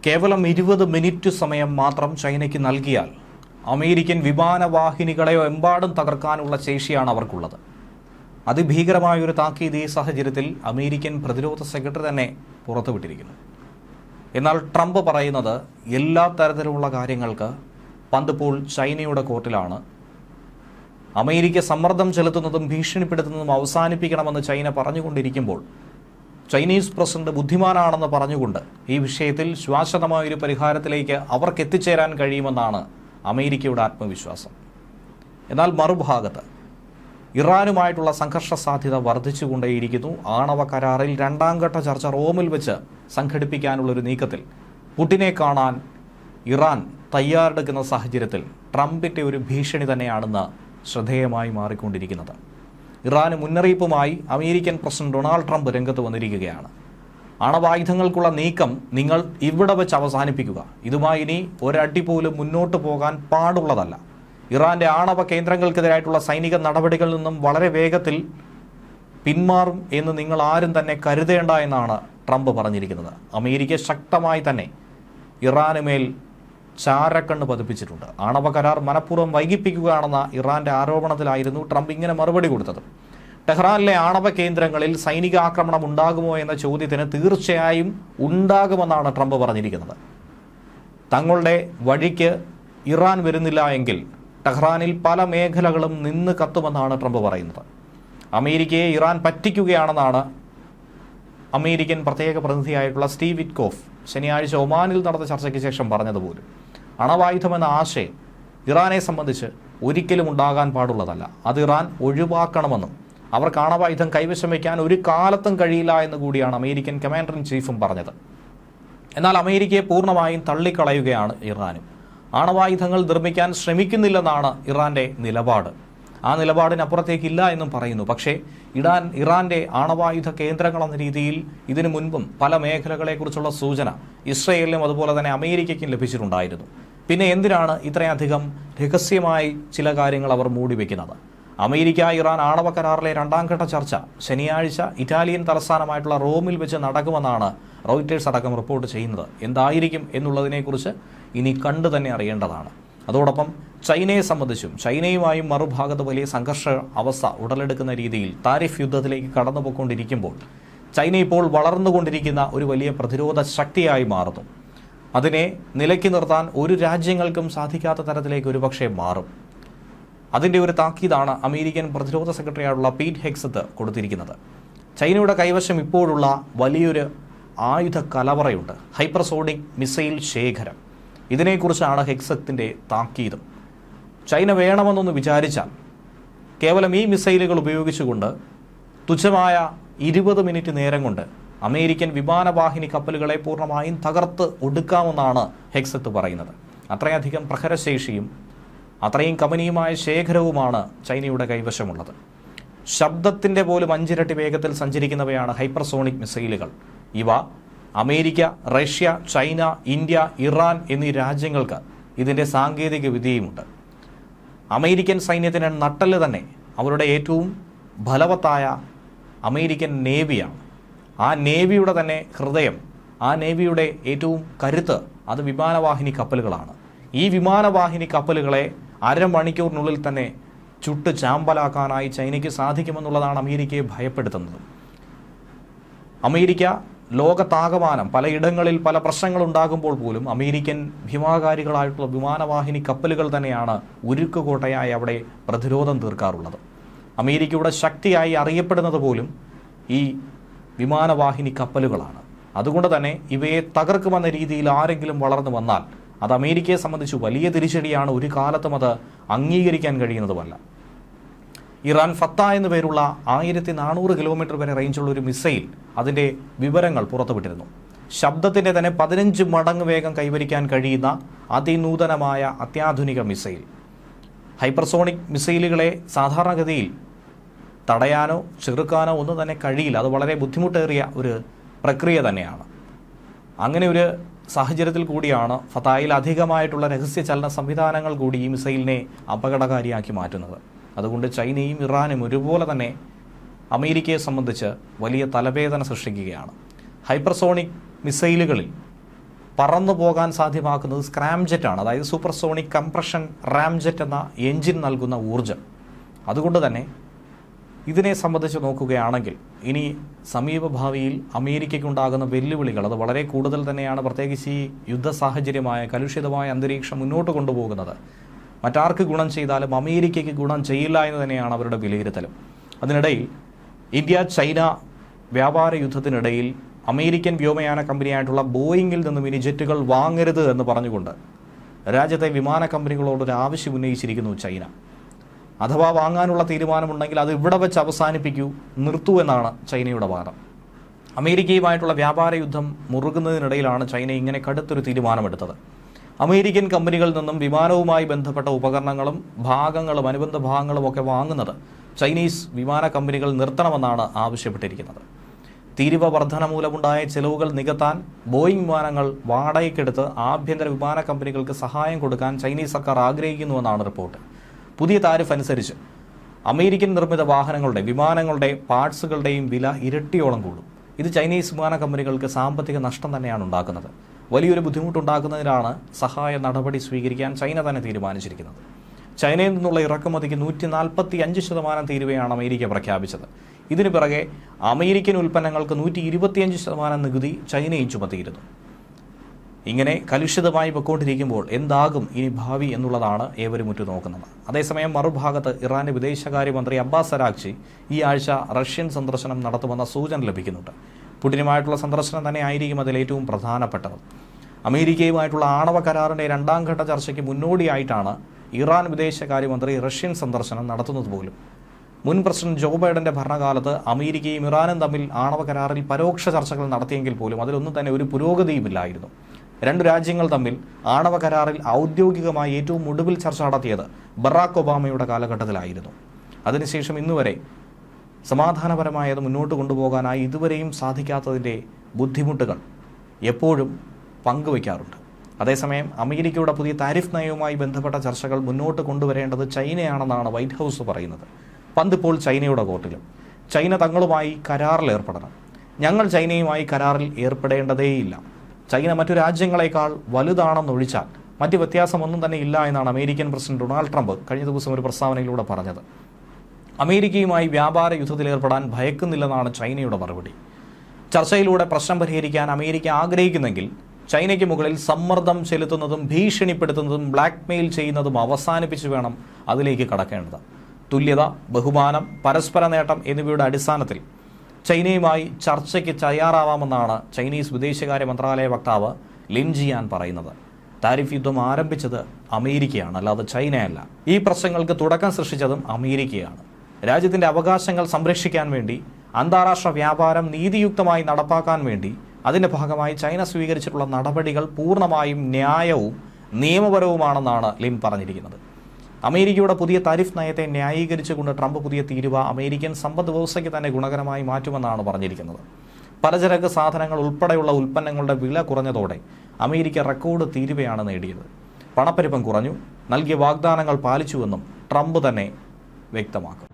കേവലം 20 മിനിറ്റ് സമയം മാത്രം ചൈനയ്ക്ക് നൽകിയാൽ അമേരിക്കൻ വിമാനവാഹിനികളെ എമ്പാടും തകർക്കാനുള്ള ശേഷിയാണ് അവർക്കുള്ളത്. അതിഭീകരമായൊരു താക്കീത് ഈ സാഹചര്യത്തിൽ അമേരിക്കൻ പ്രതിരോധ സെക്രട്ടറി തന്നെ പുറത്തുവിട്ടിരിക്കുന്നു. എന്നാൽ ട്രംപ് പറയുന്നത് എല്ലാ തരത്തിലുള്ള കാര്യങ്ങൾക്ക് പന്ത് ഇപ്പോൾ ചൈനയുടെ കോർട്ടിലാണ്. അമേരിക്ക സമ്മർദ്ദം ചെലുത്തുന്നതും ഭീഷണിപ്പെടുത്തുന്നതും അവസാനിപ്പിക്കണമെന്ന് ചൈന പറഞ്ഞുകൊണ്ടിരിക്കുമ്പോൾ ചൈനീസ് പ്രസിഡന്റ് ബുദ്ധിമാനാണെന്ന് പറഞ്ഞുകൊണ്ട് ഈ വിഷയത്തിൽ ശാശ്വതമായൊരു പരിഹാരത്തിലേക്ക് അവർക്ക് എത്തിച്ചേരാൻ കഴിയുമെന്നാണ് അമേരിക്കയുടെ ആത്മവിശ്വാസം. എന്നാൽ മറുഭാഗത്ത് ഇറാനുമായിട്ടുള്ള സംഘർഷ സാധ്യത വർദ്ധിച്ചുകൊണ്ടേയിരിക്കുന്നു. ആണവ കരാറിൽ 2ാം ഘട്ട ചർച്ച റോമിൽ വെച്ച് സംഘടിപ്പിക്കാനുള്ളൊരു നീക്കത്തിൽ പുടിനെ കാണാൻ ഇറാൻ തയ്യാറെടുക്കുന്ന സാഹചര്യത്തിൽ ട്രംപിൻ്റെ ഒരു ഭീഷണി തന്നെയാണെന്ന് ശ്രദ്ധേയമായി മാറിക്കൊണ്ടിരിക്കുന്നത്. ഇറാന് മുന്നറിയിപ്പുമായി അമേരിക്കൻ പ്രസിഡന്റ് ഡൊണാൾഡ് ട്രംപ് രംഗത്ത് വന്നിരിക്കുകയാണ്. ആണവായുധങ്ങൾക്കുള്ള നീക്കം നിങ്ങൾ ഇവിടെ വെച്ച് അവസാനിപ്പിക്കുക. ഇതുമായി ഇനി ഒരടി പോലും മുന്നോട്ട് പോകാൻ പാടുള്ളതല്ല. ഇറാന്റെ ആണവ കേന്ദ്രങ്ങൾക്കെതിരായിട്ടുള്ള സൈനിക നടപടികളിൽ നിന്നും വളരെ വേഗത്തിൽ പിന്മാറും എന്ന് നിങ്ങൾ ആരും തന്നെ കരുതേണ്ട എന്നാണ് ട്രംപ് പറഞ്ഞിരിക്കുന്നത്. അമേരിക്ക ശക്തമായി തന്നെ ഇറാന് മേൽ ചാരക്കണ്ണ് പതിപ്പിച്ചിട്ടുണ്ട്. ആണവ കരാർ മനഃപൂർവ്വം വൈകിപ്പിക്കുകയാണെന്ന ഇറാന്റെ ആരോപണത്തിലായിരുന്നു ട്രംപ് ഇങ്ങനെ മറുപടി കൊടുത്തത്. ടെഹ്റാനിലെ ആണവ കേന്ദ്രങ്ങളിൽ സൈനിക ആക്രമണം ഉണ്ടാകുമോ എന്ന ചോദ്യത്തിന് തീർച്ചയായും ഉണ്ടാകുമെന്നാണ് ട്രംപ് പറഞ്ഞിരിക്കുന്നത്. തങ്ങളുടെ വഴിക്ക് ഇറാൻ വരുന്നില്ല എങ്കിൽ ടെഹ്റാനിൽ പല മേഖലകളും നിന്ന് കത്തുമെന്നാണ് ട്രംപ് പറയുന്നത്. അമേരിക്കയെ ഇറാൻ പറ്റിക്കുകയാണെന്നാണ് അമേരിക്കൻ പ്രത്യേക പ്രതിനിധിയായിട്ടുള്ള സ്റ്റീവ് വിറ്റ്കോഫ് ശനിയാഴ്ച ഒമാനിൽ നടന്ന ചർച്ചയ്ക്ക് ശേഷം പറഞ്ഞതുപോലും അണവായുധമെന്ന ആശയം ഇറാനെ സംബന്ധിച്ച് ഒരിക്കലും ഉണ്ടാകാൻ പാടുള്ളതല്ല. അത് ഇറാൻ ഒഴിവാക്കണമെന്നും അവർക്ക് ആണവായുധം കൈവശം വയ്ക്കാൻ ഒരു കാലത്തും കഴിയില്ല എന്ന് കൂടിയാണ് അമേരിക്കൻ കമാൻഡർ ഇൻ ചീഫും പറഞ്ഞത്. എന്നാൽ അമേരിക്കയെ പൂർണ്ണമായും തള്ളിക്കളയുകയാണ് ഇറാനും. ആണവായുധങ്ങൾ നിർമ്മിക്കാൻ ശ്രമിക്കുന്നില്ലെന്നാണ് ഇറാന്റെ നിലപാട്. ആ നിലപാടിനപ്പുറത്തേക്കില്ല എന്നും പറയുന്നു. പക്ഷേ ഇറാന്റെ ആണവായുധ കേന്ദ്രങ്ങളെന്ന രീതിയിൽ ഇതിനു മുൻപും പല മേഖലകളെക്കുറിച്ചുള്ള സൂചന ഇസ്രയേലിനും അതുപോലെ തന്നെ അമേരിക്കയ്ക്കും ലഭിച്ചിട്ടുണ്ടായിരുന്നു. പിന്നെ എന്തിനാണ് ഇത്രയധികം രഹസ്യമായി ചില കാര്യങ്ങൾ അവർ മൂടിവെക്കുന്നത്? അമേരിക്ക ഇറാൻ ആണവ കരാറിലെ 2ാം ഘട്ട ചർച്ച ശനിയാഴ്ച ഇറ്റാലിയൻ തലസ്ഥാനമായിട്ടുള്ള റോമിൽ വെച്ച് നടക്കുമെന്നാണ് റോയിറ്റേഴ്സ് അടക്കം റിപ്പോർട്ട് ചെയ്യുന്നത്. എന്തായിരിക്കും എന്നുള്ളതിനെക്കുറിച്ച് ഇനി കണ്ടു തന്നെ അറിയേണ്ടതാണ്. അതോടൊപ്പം ചൈനയെ സംബന്ധിച്ചും ചൈനയുമായും മറുഭാഗത്ത് വലിയ സംഘർഷ അവസ്ഥ ഉടലെടുക്കുന്ന രീതിയിൽ താരിഫ് യുദ്ധത്തിലേക്ക് കടന്നുപോയിക്കൊണ്ടിരിക്കുമ്പോൾ ചൈന ഇപ്പോൾ വളർന്നുകൊണ്ടിരിക്കുന്ന ഒരു വലിയ പ്രതിരോധ ശക്തിയായി മാറുന്നു. അതിനെ നിലയ്ക്ക് നിർത്താൻ ഒരു രാജ്യങ്ങൾക്കും സാധിക്കാത്ത തരത്തിലേക്ക് ഒരുപക്ഷെ മാറും. അതിൻ്റെ ഒരു താക്കീതാണ് അമേരിക്കൻ പ്രതിരോധ സെക്രട്ടറിയായുള്ള പീറ്റ് ഹെഗ്സത്ത് കൊടുത്തിരിക്കുന്നത്. ചൈനയുടെ കൈവശം ഇപ്പോഴുള്ള വലിയൊരു ആയുധ കലവറയുണ്ട്, ഹൈപ്പർസോണിക് മിസൈൽ ശേഖരം. ഇതിനെക്കുറിച്ചാണ് ഹെഗ്സത്തിൻ്റെ താക്കീതും. ചൈന വേണമെന്നൊന്ന് വിചാരിച്ചാൽ കേവലം ഈ മിസൈലുകൾ ഉപയോഗിച്ചുകൊണ്ട് തുച്ഛമായ 20 മിനിറ്റ് നേരം കൊണ്ട് അമേരിക്കൻ വിമാനവാഹിനി കപ്പലുകളെ പൂർണ്ണമായും തകർത്ത് ഒടുക്കാമെന്നാണ് ഹെഗ്സത്ത് പറയുന്നത്. അത്രയധികം പ്രഹരശേഷിയും അത്രയും കമനീയമായ ശേഖരവുമാണ് ചൈനയുടെ കൈവശമുള്ളത്. ശബ്ദത്തിൻ്റെ പോലും 5 ഇരട്ടി വേഗത്തിൽ സഞ്ചരിക്കുന്നവയാണ് ഹൈപ്പർസോണിക് മിസൈലുകൾ. ഇവ America, Russia, China, India, Iran എന്നീ രാജ്യങ്ങൾക്ക് ഇതിൻ്റെ സാങ്കേതിക വിദ്യയുമുണ്ട്. അമേരിക്കൻ സൈന്യത്തിന് നട്ടല് തന്നെ അവരുടെ ഏറ്റവും ഫലവത്തായ അമേരിക്കൻ നേവിയാണ്. ആ നേവിയുടെ തന്നെ ഹൃദയം, ആ നേവിയുടെ ഏറ്റവും കരുത്ത് അത് വിമാനവാഹിനി കപ്പലുകളാണ്. ഈ വിമാനവാഹിനി കപ്പലുകളെ അരമണിക്കൂറിനുള്ളിൽ തന്നെ ചുട്ട് ചാമ്പലാക്കാനായി ചൈനയ്ക്ക് സാധിക്കുമെന്നുള്ളതാണ് അമേരിക്കയെ ഭയപ്പെടുത്തുന്നത്. അമേരിക്ക ലോകത്താകമാനം പലയിടങ്ങളിൽ പല പ്രശ്നങ്ങളുണ്ടാകുമ്പോൾ പോലും അമേരിക്കൻ ഭീമാകാരികളായിട്ടുള്ള വിമാനവാഹിനി കപ്പലുകൾ തന്നെയാണ് ഉരുക്കുകോട്ടയായി അവിടെ പ്രതിരോധം തീർക്കാറുള്ളത്. അമേരിക്കയുടെ ശക്തിയായി അറിയപ്പെടുന്നത് പോലും ഈ വിമാനവാഹിനി കപ്പലുകളാണ്. അതുകൊണ്ട് തന്നെ ഇവയെ തകർക്കുമെന്ന രീതിയിൽ ആരെങ്കിലും വളർന്നു വന്നാൽ അത് അമേരിക്കയെ സംബന്ധിച്ച് വലിയ തിരിച്ചടിയാണ്. ഒരു കാലത്തും അത് അംഗീകരിക്കാൻ കഴിയുന്നതുമല്ല. ഇറാൻ ഫത്ത എന്നു പേരുള്ള 1400 കിലോമീറ്റർ വരെ റേഞ്ചുള്ള ഒരു മിസൈൽ അതിൻ്റെ വിവരങ്ങൾ പുറത്തുവിട്ടിരുന്നു. ശബ്ദത്തിൻ്റെ തന്നെ 15 മടങ്ങ് വേഗം കൈവരിക്കാൻ കഴിയുന്ന അതിനൂതനമായ അത്യാധുനിക മിസൈൽ. ഹൈപ്പർസോണിക് മിസൈലുകളെ സാധാരണഗതിയിൽ തടയാനോ ചെറുക്കാനോ ഒന്നും തന്നെ കഴിയില്ല. അത് വളരെ ബുദ്ധിമുട്ടേറിയ ഒരു പ്രക്രിയ തന്നെയാണ്. അങ്ങനെ ഒരു സാഹചര്യത്തിൽ കൂടിയാണ് ഫത്തായിൽ അധികമായിട്ടുള്ള രഹസ്യ ചലന സംവിധാനങ്ങൾ കൂടി ഈ മിസൈലിനെ അപകടകാരിയാക്കി മാറ്റുന്നത്. അതുകൊണ്ട് ചൈനയും ഇറാനും ഒരുപോലെ തന്നെ അമേരിക്കയെ സംബന്ധിച്ച് വലിയ തലവേദന സൃഷ്ടിക്കുകയാണ്. ഹൈപ്പർസോണിക് മിസൈലുകളിൽ പറന്നു പോകാൻ സാധ്യമാക്കുന്നത് സ്ക്രാംജെറ്റാണ്. അതായത് സൂപ്പർസോണിക് കംപ്രഷൻ റാംജെറ്റ് എന്ന എഞ്ചിൻ നൽകുന്ന ഊർജ്ജം. അതുകൊണ്ട് തന്നെ ഇതിനെ സംബന്ധിച്ച് നോക്കുകയാണെങ്കിൽ ഇനി സമീപഭാവിയിൽ അമേരിക്കയ്ക്കുണ്ടാകുന്ന വെല്ലുവിളികൾ അത് വളരെ കൂടുതൽ തന്നെയാണ്. പ്രത്യേകിച്ച് ഈ യുദ്ധ സാഹചര്യമായ കലുഷിതമായ അന്തരീക്ഷം മുന്നോട്ട് കൊണ്ടുപോകുന്നത് മറ്റാർക്ക് ഗുണം ചെയ്താലും അമേരിക്കയ്ക്ക് ഗുണം ചെയ്യില്ല എന്ന് തന്നെയാണ് അവരുടെ വിലയിരുത്തലും. അതിനിടയിൽ ഇന്ത്യ ചൈന വ്യാപാര യുദ്ധത്തിനിടയിൽ അമേരിക്കൻ വ്യോമയാന കമ്പനിയായിട്ടുള്ള ബോയിങ്ങിൽ നിന്നും ഇനി ജെറ്റുകൾ വാങ്ങരുത് എന്ന് പറഞ്ഞുകൊണ്ട് രാജ്യത്തെ വിമാന കമ്പനികളോടൊരു ആവശ്യം ഉന്നയിച്ചിരിക്കുന്നു ചൈന. അഥവാ വാങ്ങാനുള്ള തീരുമാനമുണ്ടെങ്കിൽ അത് ഇവിടെ വെച്ച് അവസാനിപ്പിക്കൂ, നിർത്തൂ എന്നാണ് ചൈനയുടെ വാദം. അമേരിക്കയുമായിട്ടുള്ള വ്യാപാര യുദ്ധം മുറുകുന്നതിനിടയിലാണ് ചൈന ഇങ്ങനെ കടുത്തൊരു തീരുമാനമെടുത്തത്. അമേരിക്കൻ കമ്പനികളിൽ നിന്നും വിമാനവുമായി ബന്ധപ്പെട്ട ഉപകരണങ്ങളും ഭാഗങ്ങളും അനുബന്ധ ഭാഗങ്ങളും ഒക്കെ വാങ്ങുന്നത് ചൈനീസ് വിമാന കമ്പനികൾ നിർത്തണമെന്നാണ് ആവശ്യപ്പെട്ടിരിക്കുന്നത്. തീരുവ വർധന മൂലമുണ്ടായ ചെലവുകൾ നികത്താൻ ബോയിങ് വിമാനങ്ങൾ വാടകയ്ക്കെടുത്ത് ആഭ്യന്തര വിമാന കമ്പനികൾക്ക് സഹായം കൊടുക്കാൻ ചൈനീസ് സർക്കാർ ആഗ്രഹിക്കുന്നുവെന്നാണ് റിപ്പോർട്ട്. പുതിയ താരിഫ് അനുസരിച്ച് അമേരിക്കൻ നിർമ്മിത വാഹനങ്ങളുടെ വിമാനങ്ങളുടെ പാർട്സുകളുടെയും വില ഇരട്ടിയോളം കൂടും. ഇത് ചൈനീസ് വിമാന കമ്പനികൾക്ക് സാമ്പത്തിക നഷ്ടം തന്നെയാണ് ഉണ്ടാക്കുന്നത്. വലിയൊരു ബുദ്ധിമുട്ടുണ്ടാക്കുന്നതിനാണ് സഹായ നടപടി സ്വീകരിക്കാൻ ചൈന തന്നെ തീരുമാനിച്ചിരിക്കുന്നത്. ചൈനയിൽ നിന്നുള്ള ഇറക്കുമതിക്ക് 145% തീരുവയാണ് അമേരിക്ക പ്രഖ്യാപിച്ചത്. ഇതിനു പിറകെ അമേരിക്കൻ ഉൽപ്പന്നങ്ങൾക്ക് 125% നികുതി ചൈനയും ചുമത്തിയിരുന്നു. ഇങ്ങനെ കലുഷിതമായി പൊയ്ക്കൊണ്ടിരിക്കുമ്പോൾ എന്താകും ഇനി ഭാവി എന്നുള്ളതാണ് ഏവരും ഉറ്റുനോക്കുന്നത്. അതേസമയം മറുഭാഗത്ത് ഇറാന്റെ വിദേശകാര്യമന്ത്രി അബ്ബാസ് അരാഗ്ചി ഈ ആഴ്ച റഷ്യൻ സന്ദർശനം നടത്തുമെന്ന സൂചന ലഭിക്കുന്നുണ്ട്. പുടിനുമായിട്ടുള്ള സന്ദർശനം തന്നെ ആയിരിക്കും അതിൽ ഏറ്റവും പ്രധാനപ്പെട്ടത്. അമേരിക്കയുമായിട്ടുള്ള ആണവ കരാറിന്റെ 2ാം ഘട്ട ചർച്ചയ്ക്ക് മുന്നോടിയായിട്ടാണ് ഇറാൻ വിദേശകാര്യമന്ത്രി റഷ്യൻ സന്ദർശനം നടത്തുന്നത് പോലും. മുൻ പ്രസിഡന്റ് ജോ ബൈഡന്റെ ഭരണകാലത്ത് അമേരിക്കയും ഇറാനും തമ്മിൽ ആണവ കരാറിൽ പരോക്ഷ ചർച്ചകൾ നടത്തിയെങ്കിൽ പോലും അതിലൊന്നും തന്നെ ഒരു പുരോഗതിയുമില്ലായിരുന്നു. രണ്ടു രാജ്യങ്ങൾ തമ്മിൽ ആണവ കരാറിൽ ഔദ്യോഗികമായി ഏറ്റവും ഒടുവിൽ ചർച്ച നടത്തിയത് ബറാക് ഒബാമയുടെ കാലഘട്ടത്തിലായിരുന്നു. അതിനുശേഷം ഇന്നുവരെ സമാധാനപരമായത് മുന്നോട്ട് കൊണ്ടുപോകാനായി ഇതുവരെയും സാധിക്കാത്തതിൻ്റെ ബുദ്ധിമുട്ടുകൾ എപ്പോഴും പങ്കുവയ്ക്കാറുണ്ട്. അതേസമയം അമേരിക്കയുടെ പുതിയ താരിഫ് നയവുമായി ബന്ധപ്പെട്ട ചർച്ചകൾ മുന്നോട്ട് കൊണ്ടുവരേണ്ടത് ചൈനയാണെന്നാണ് വൈറ്റ് ഹൗസ് പറയുന്നത്. പന്തിപ്പോൾ ചൈനയുടെ കോർട്ടിലും. ചൈന തങ്ങളുമായി കരാറിൽ ഏർപ്പെടണം. ഞങ്ങൾ ചൈനയുമായി കരാറിൽ ഏർപ്പെടേണ്ടതേയില്ല. ചൈന മറ്റു രാജ്യങ്ങളെക്കാൾ വലുതാണെന്നൊഴിച്ചാൽ മറ്റ് വ്യത്യാസമൊന്നും തന്നെ ഇല്ല എന്നാണ് അമേരിക്കൻ പ്രസിഡന്റ് ഡൊണാൾഡ് ട്രംപ് കഴിഞ്ഞ ദിവസം ഒരു പ്രസ്താവനയിലൂടെ പറഞ്ഞത്. അമേരിക്കയുമായി വ്യാപാര യുദ്ധത്തിലേർപ്പെടാൻ ഭയക്കുന്നില്ലെന്നാണ് ചൈനയുടെ മറുപടി. ചർച്ചയിലൂടെ പ്രശ്നം പരിഹരിക്കാൻ അമേരിക്ക ആഗ്രഹിക്കുന്നെങ്കിൽ ചൈനയ്ക്ക് മുകളിൽ സമ്മർദ്ദം ചെലുത്തുന്നതും ഭീഷണിപ്പെടുത്തുന്നതും ബ്ലാക്ക്മെയിൽ ചെയ്യുന്നതും അവസാനിപ്പിച്ചു വേണം അതിലേക്ക് കടക്കേണ്ടത്. തുല്യത, ബഹുമാനം, പരസ്പര നേട്ടം എന്നിവയുടെ അടിസ്ഥാനത്തിൽ ചൈനയുമായി ചർച്ചയ്ക്ക് തയ്യാറാവാമെന്നാണ് ചൈനീസ് വിദേശകാര്യ മന്ത്രാലയ വക്താവ് ലിൻ ജിയാൻ പറയുന്നത്. താരിഫ് യുദ്ധം ആരംഭിച്ചത് അമേരിക്കയാണ്, അല്ലാതെ ചൈനയല്ല. ഈ പ്രശ്നങ്ങൾക്ക് തുടക്കം സൃഷ്ടിച്ചതും അമേരിക്കയാണ്. രാജ്യത്തിന്റെ അവകാശങ്ങൾ സംരക്ഷിക്കാൻ വേണ്ടി, അന്താരാഷ്ട്ര വ്യാപാരം നീതിയുക്തമായി നടപ്പാക്കാൻ വേണ്ടി അതിന്റെ ഭാഗമായി ചൈന സ്വീകരിച്ചിട്ടുള്ള നടപടികൾ പൂർണ്ണമായും ന്യായവും നിയമപരവുമാണെന്നാണ് ലിൻ പറഞ്ഞിരിക്കുന്നത്. അമേരിക്കയുടെ പുതിയ താരിഫ് നയത്തെ ന്യായീകരിച്ചുകൊണ്ട് ട്രംപ് പുതിയ തീരുവ അമേരിക്കൻ സമ്പദ് വ്യവസ്ഥയ്ക്ക് തന്നെ ഗുണകരമായി മാറ്റുമെന്നാണ് പറഞ്ഞിരിക്കുന്നത്. പലചരക്ക് സാധനങ്ങൾ ഉൾപ്പെടെയുള്ള ഉൽപ്പന്നങ്ങളുടെ വില കുറഞ്ഞതോടെ അമേരിക്ക റെക്കോർഡ് തീരുവയാണ് നേടിയത്. പണപ്പെരുപ്പം കുറഞ്ഞു, നൽകിയ വാഗ്ദാനങ്ങൾ പാലിച്ചുവെന്നും ട്രംപ് തന്നെ വ്യക്തമാക്കും.